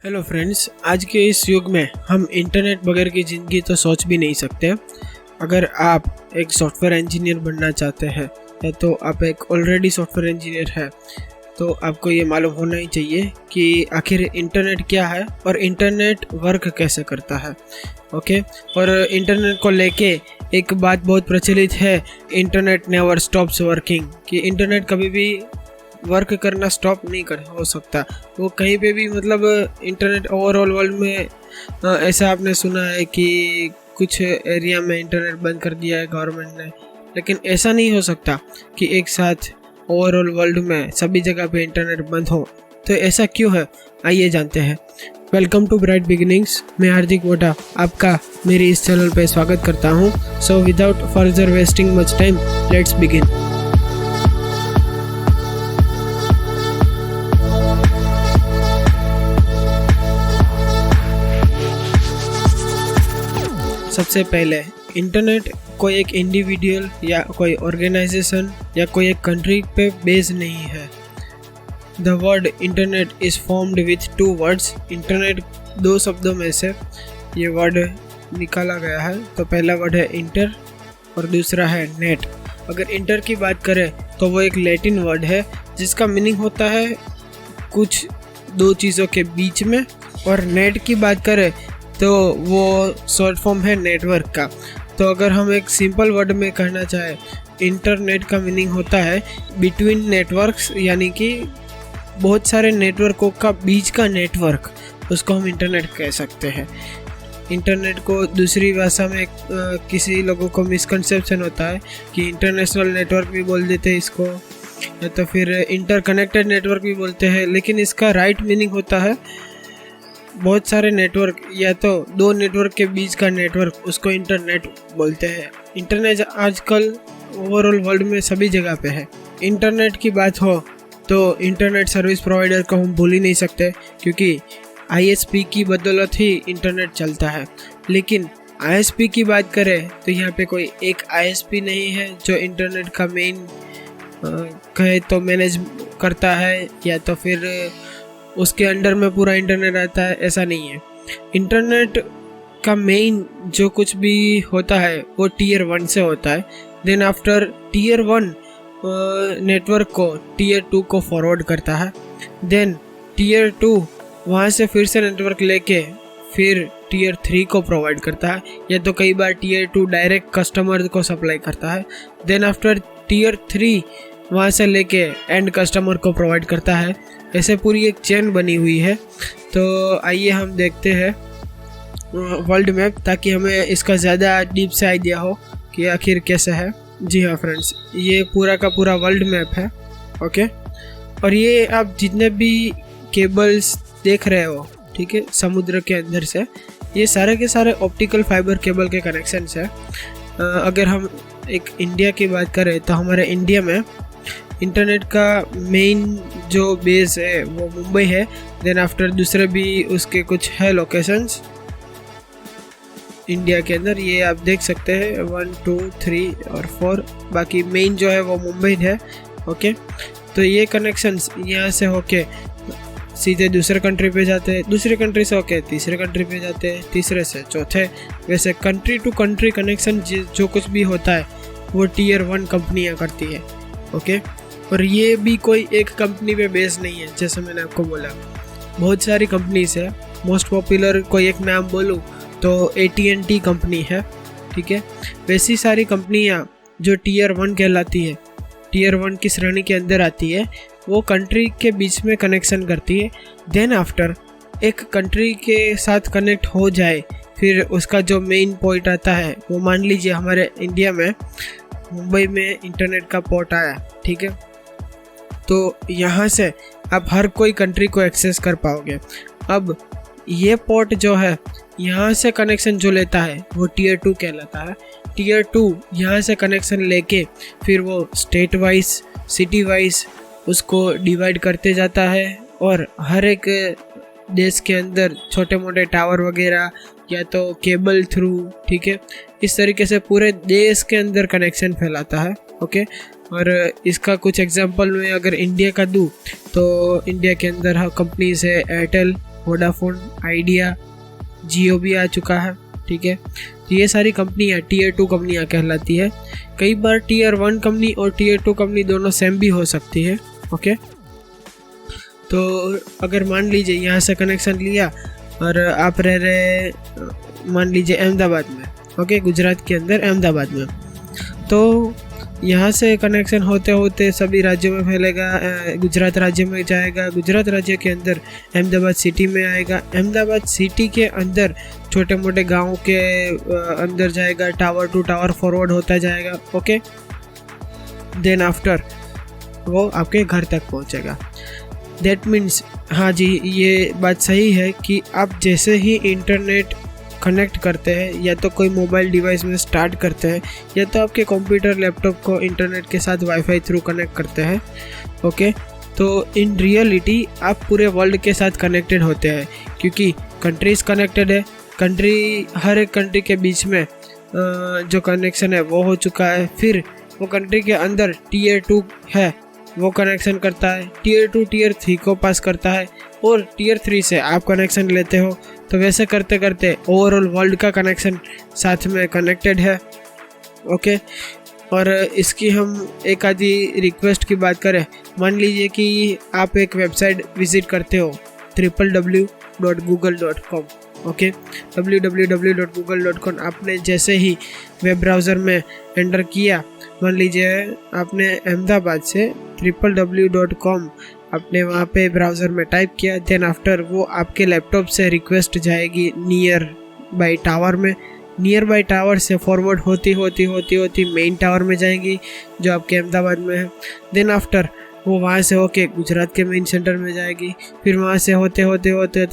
Hello friends, आज के इस युग में हम इंटरनेट बगैर की ज़िंदगी तो सोच भी नहीं सकते। अगर आप एक सॉफ्टवेयर इंजीनियर बनना चाहते हैं या तो आप एक ऑलरेडी सॉफ्टवेयर इंजीनियर है तो आपको ये मालूम होना ही चाहिए कि आखिर इंटरनेट क्या है और इंटरनेट वर्क कैसे करता है। ओके, और इंटरनेट को लेके एक बात बहुत प्रचलित है, इंटरनेट नेवर स्टॉप्स वर्किंग, कि इंटरनेट कभी भी वर्क करना स्टॉप नहीं कर हो सकता। वो कहीं पे भी मतलब इंटरनेट ओवरऑल वर्ल्ड में ऐसा आपने सुना है कि कुछ एरिया में इंटरनेट बंद कर दिया है गवर्नमेंट ने, लेकिन ऐसा नहीं हो सकता कि एक साथ ओवरऑल वर्ल्ड में सभी जगह पे इंटरनेट बंद हो। तो ऐसा क्यों है, आइए जानते हैं। Welcome to Bright Beginnings. मैं हार्दिक वोटा आपका मेरे इस चैनल पे स्वागत करता हूँ। So without further wasting much time, let's begin. सबसे पहले इंटरनेट कोई एक इंडिविजुअल या कोई ऑर्गेनाइजेशन या कोई एक कंट्री पे बेस नहीं है। The word internet is formed with two words. Internet दो शब्दों में से ये वर्ड निकाला गया है। तो पहला वर्ड है इंटर और दूसरा है नेट। अगर इंटर की बात करें तो वो एक लैटिन वर्ड है जिसका मीनिंग होता है कुछ दो चीज़ों के बीच में, और नेट की बात करें तो वो शॉर्ट फॉर्म है नेटवर्क का। तो अगर हम एक सिंपल वर्ड में कहना चाहें, इंटरनेट का मीनिंग होता है बिटवीन नेटवर्क्स, यानी कि बहुत सारे नेटवर्कों का बीच का नेटवर्क, उसको हम इंटरनेट कह सकते हैं। इंटरनेट को दूसरी भाषा में किसी लोगों को मिसकंसेप्शन होता है कि इंटरनेशनल नेटवर्क भी बोल देते हैं इसको, या तो फिर इंटरकनेक्टेड नेटवर्क भी बोलते हैं, लेकिन इसका राइट मीनिंग होता है बहुत सारे नेटवर्क या तो दो नेटवर्क के बीच का नेटवर्क, उसको इंटरनेट बोलते हैं। इंटरनेट आजकल ओवरऑल वर्ल्ड में सभी जगह पे है। इंटरनेट की बात हो तो इंटरनेट सर्विस प्रोवाइडर को हम भूल ही नहीं सकते, क्योंकि आईएसपी की बदौलत ही इंटरनेट चलता है। लेकिन आईएसपी की बात करें तो यहाँ पे कोई एक आईएसपी नहीं है जो इंटरनेट का मेन कहे तो मैनेज करता है, या तो फिर उसके अंडर में पूरा इंटरनेट आता है, ऐसा नहीं है। इंटरनेट का मेन जो कुछ भी होता है वो टीयर 1 से होता है। देन आफ्टर टीयर 1 नेटवर्क को टीयर 2 को फॉरवर्ड करता है। देन टीयर 2 वहाँ से फिर से नेटवर्क लेके फिर टीयर 3 को प्रोवाइड करता है, या तो कई बार टीयर 2 डायरेक्ट कस्टमर को सप्लाई करता है। देन आफ्टर टीयर 3 वहाँ से लेके एंड कस्टमर को प्रोवाइड करता है। ऐसे पूरी एक चेन बनी हुई है। तो आइए हम देखते हैं वर्ल्ड मैप, ताकि हमें इसका ज़्यादा डीप से आइडिया हो कि आखिर कैसे है। जी हाँ फ्रेंड्स, ये पूरा का पूरा वर्ल्ड मैप है। ओके, और ये आप जितने भी केबल्स देख रहे हो, ठीक है, समुद्र के अंदर से, ये सारे के सारे ऑप्टिकल फाइबर केबल के कनेक्शंस है। अगर हम एक इंडिया की बात करें तो हमारे इंडिया में इंटरनेट का मेन जो बेस है वो मुंबई है। देन आफ्टर दूसरे भी उसके कुछ है लोकेशंस इंडिया के अंदर, ये आप देख सकते हैं 1, 2, 3 और 4। बाकी मेन जो है वो मुंबई है। ओके, तो ये कनेक्शंस यहाँ से होके सीधे दूसरे कंट्री पे जाते हैं, दूसरे कंट्री से होके तीसरे कंट्री पे जाते हैं, तीसरे से चौथे। वैसे कंट्री टू कंट्री कनेक्शन जो कुछ भी होता है वो टीयर 1 कंपनियाँ करती है। ओके, और ये भी कोई एक कंपनी पे बेस नहीं है, जैसे मैंने आपको बोला बहुत सारी कंपनीज है। मोस्ट पॉपुलर कोई एक नाम बोलूँ तो AT&T कंपनी है, ठीक है। वैसी सारी कंपनियाँ जो टीयर 1 कहलाती है, टीयर 1 की श्रेणी के अंदर आती है, वो कंट्री के बीच में कनेक्शन करती है। देन आफ्टर एक कंट्री के साथ कनेक्ट हो जाए, फिर उसका जो मेन पॉइंट आता है वो, मान लीजिए हमारे इंडिया में मुंबई में इंटरनेट का पोर्ट आया, ठीक है, तो यहाँ से आप हर कोई कंट्री को एक्सेस कर पाओगे। अब ये पोर्ट जो है यहाँ से कनेक्शन जो लेता है वो टीयर 2 कहलाता है। टीयर 2 यहाँ से कनेक्शन लेके फिर वो स्टेट वाइज, सिटी वाइज उसको डिवाइड करते जाता है, और हर एक देश के अंदर छोटे मोटे टावर वगैरह या तो केबल थ्रू, ठीक है, इस तरीके से पूरे देश के अंदर कनेक्शन फैलाता है। ओके, और इसका कुछ एग्जांपल में अगर इंडिया का दूँ तो इंडिया के अंदर कंपनीज है एयरटेल, वोडाफोन, आइडिया, जियो भी आ चुका है। ठीक है, तो ये सारी कंपनियाँ टीयर 2 कंपनियाँ कहलाती है। कई बार टीयर 1 कंपनी और टीयर 2 कंपनी दोनों सेम भी हो सकती है। ओके, तो अगर मान लीजिए यहाँ से कनेक्शन लिया और आप रह रहे मान लीजिए अहमदाबाद में, ओके, गुजरात के अंदर अहमदाबाद में, तो यहाँ से कनेक्शन होते होते सभी राज्यों में फैलेगा, गुजरात राज्य में जाएगा, गुजरात राज्य के अंदर अहमदाबाद सिटी में आएगा, अहमदाबाद सिटी के अंदर छोटे मोटे गाँव के अंदर जाएगा, टावर टू टावर फॉरवर्ड होता जाएगा। ओके, देन आफ्टर वो आपके घर तक पहुँचेगा। दैट मीन्स, हाँ जी, ये बात सही है कि आप जैसे ही इंटरनेट कनेक्ट करते हैं या तो कोई मोबाइल डिवाइस में स्टार्ट करते हैं या तो आपके कंप्यूटर लैपटॉप को इंटरनेट के साथ वाईफाई थ्रू कनेक्ट करते हैं। ओके, तो इन रियलिटी आप पूरे वर्ल्ड के साथ कनेक्टेड होते हैं, क्योंकि कंट्रीज कनेक्टेड है। हर एक कंट्री के बीच में जो कनेक्शन है वो हो चुका है। फिर वो कंट्री के अंदर टीयर 2 है, वो कनेक्शन करता है, टीयर 2 टीयर 3 को पास करता है और टीयर 3 से आप कनेक्शन लेते हो। तो वैसे करते करते ओवरऑल वर्ल्ड का कनेक्शन साथ में कनेक्टेड है। ओके, और इसकी हम एक आधी रिक्वेस्ट की बात करें, मान लीजिए कि आप एक वेबसाइट विजिट करते हो www.google.com। ओके, www.google.com आपने जैसे ही वेब ब्राउज़र में एंटर किया, मान लीजिए आपने अहमदाबाद से www.com आपने वहाँ पे ब्राउज़र में टाइप किया, देन आफ्टर वो आपके लैपटॉप से रिक्वेस्ट जाएगी नियर बाई टावर में, नियर बाई टावर से फॉरवर्ड होती मेन टावर में जाएंगी जो आपके अहमदाबाद में है। देन आफ्टर वो वहाँ से होके गुजरात के मेन सेंटर में जाएगी, फिर वहाँ से होते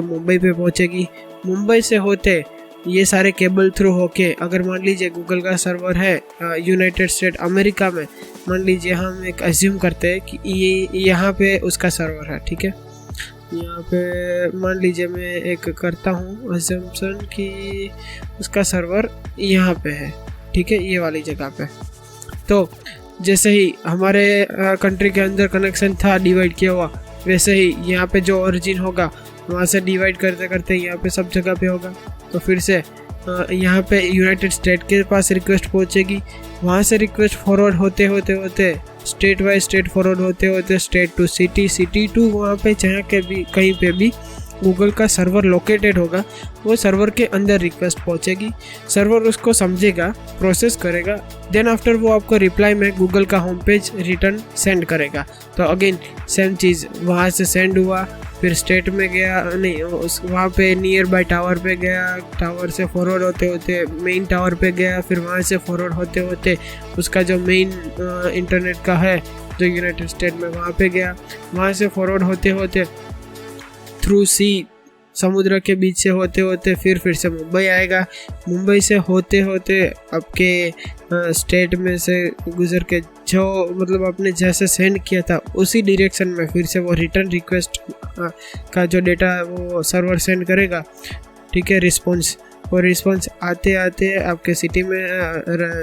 मुंबई पे पहुँचेगी, मुंबई से होते ये सारे केबल थ्रू होके, अगर मान लीजिए गूगल का सर्वर है यूनाइटेड स्टेट अमेरिका में, मान लीजिए हम एक अज्यूम करते हैं कि ये यहाँ पे उसका सर्वर है। ठीक है, यहाँ पे मान लीजिए मैं एक करता हूँ अज्यूम्पशन कि उसका सर्वर यहाँ पे है। ठीक है, ये वाली जगह पे। तो जैसे ही हमारे कंट्री के अंदर कनेक्शन था डिवाइड किया हुआ, वैसे ही यहाँ पे जो ओरिजिन होगा वहाँ से डिवाइड करते करते यहाँ पे सब जगह पे होगा। तो फिर से यहाँ पे यूनाइटेड स्टेट के पास रिक्वेस्ट पहुँचेगी, वहाँ से रिक्वेस्ट फॉरवर्ड होते स्टेट वाइज स्टेट फॉरवर्ड होते state to city, city to वहाँ पे जहाँ के भी कहीं पे भी गूगल का सर्वर लोकेटेड होगा, वो सर्वर के अंदर रिक्वेस्ट पहुँचेगी, सर्वर उसको समझेगा, प्रोसेस करेगा, देन आफ्टर वो आपको रिप्लाई में गूगल का होम पेज रिटर्न सेंड करेगा। तो अगेन सेम चीज़, वहाँ से सेंड हुआ, फिर स्टेट में गया, नहीं उस वहाँ पे नियर बाय टावर पे गया, टावर से फॉरवर्ड होते मेन टावर पे गया, फिर वहाँ से फॉरवर्ड होते उसका जो मेन इंटरनेट का है जो यूनाइटेड स्टेट में, वहाँ पे गया, वहाँ से फॉरवर्ड होते थ्रू सी समुद्र के बीच से होते फिर से मुंबई आएगा, मुंबई से होते आपके स्टेट में से गुजर के जो मतलब आपने जैसे सेंड किया था उसी डायरेक्शन में फिर से वो रिटर्न रिक्वेस्ट का जो डेटा है वो सर्वर सेंड करेगा। ठीक है, रिस्पॉन्स, और रिस्पॉन्स आते आपके सिटी में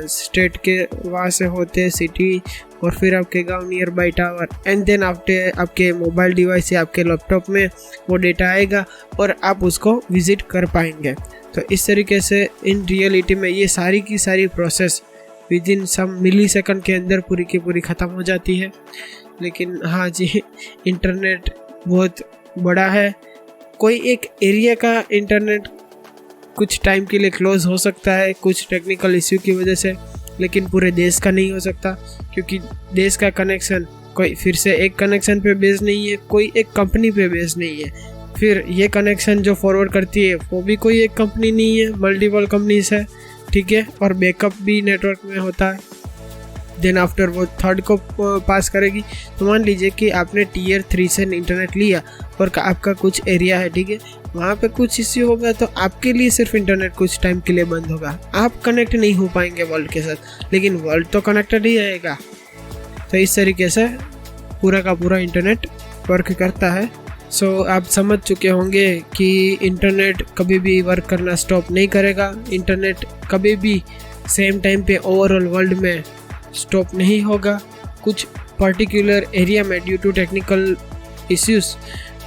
स्टेट के वहाँ से होते सिटी और फिर आपके गांव nearby tower, and then आपके मोबाइल डिवाइस या आपके लैपटॉप में वो डेटा आएगा और आप उसको विजिट कर पाएंगे। तो इस तरीके से इन रियलिटी में ये सारी की सारी process within some millisecond के अंदर पूरी की पूरी ख़त्म हो जाती है। लेकिन हाँ जी, इंटरनेट बहुत बड़ा है, कोई एक एरिया का इंटरनेट कुछ टाइम के लिए क्लोज हो सकता है कुछ टेक्निकल इश्यू की वजह से, लेकिन पूरे देश का नहीं हो सकता, क्योंकि देश का कनेक्शन कोई फिर से एक कनेक्शन पे बेस नहीं है, कोई एक कंपनी पे बेस नहीं है, फिर ये कनेक्शन जो फॉरवर्ड करती है वो भी कोई एक कंपनी नहीं है, मल्टीपल कंपनीज है। ठीक है, और बैकअप भी नेटवर्क में होता है, देन आफ्टर वो थर्ड को पास करेगी। तो मान लीजिए कि आपने टीयर 3 से इंटरनेट लिया और आपका कुछ एरिया है, ठीक है, वहाँ पे कुछ इश्यू होगा तो आपके लिए सिर्फ इंटरनेट कुछ टाइम के लिए बंद होगा, आप कनेक्ट नहीं हो पाएंगे वर्ल्ड के साथ, लेकिन वर्ल्ड तो कनेक्टेड ही रहेगा। तो इस तरीके से पूरा का पूरा इंटरनेट वर्क करता है। सो आप समझ चुके होंगे कि इंटरनेट कभी भी वर्क करना स्टॉप नहीं करेगा, इंटरनेट कभी भी सेम टाइम पे ओवरऑल वर्ल्ड में स्टॉप नहीं होगा। कुछ पर्टिकुलर एरिया में ड्यू टू टेक्निकल इश्यूज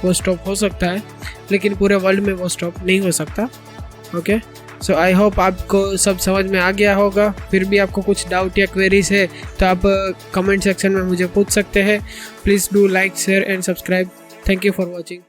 वो स्टॉप हो सकता है, लेकिन पूरे वर्ल्ड में वो स्टॉप नहीं हो सकता। ओके, सो आई होप आपको सब समझ में आ गया होगा। फिर भी आपको कुछ डाउट या क्वेरीज है तो आप कमेंट सेक्शन में मुझे पूछ सकते हैं। Please do like, share and subscribe. Thank you for watching.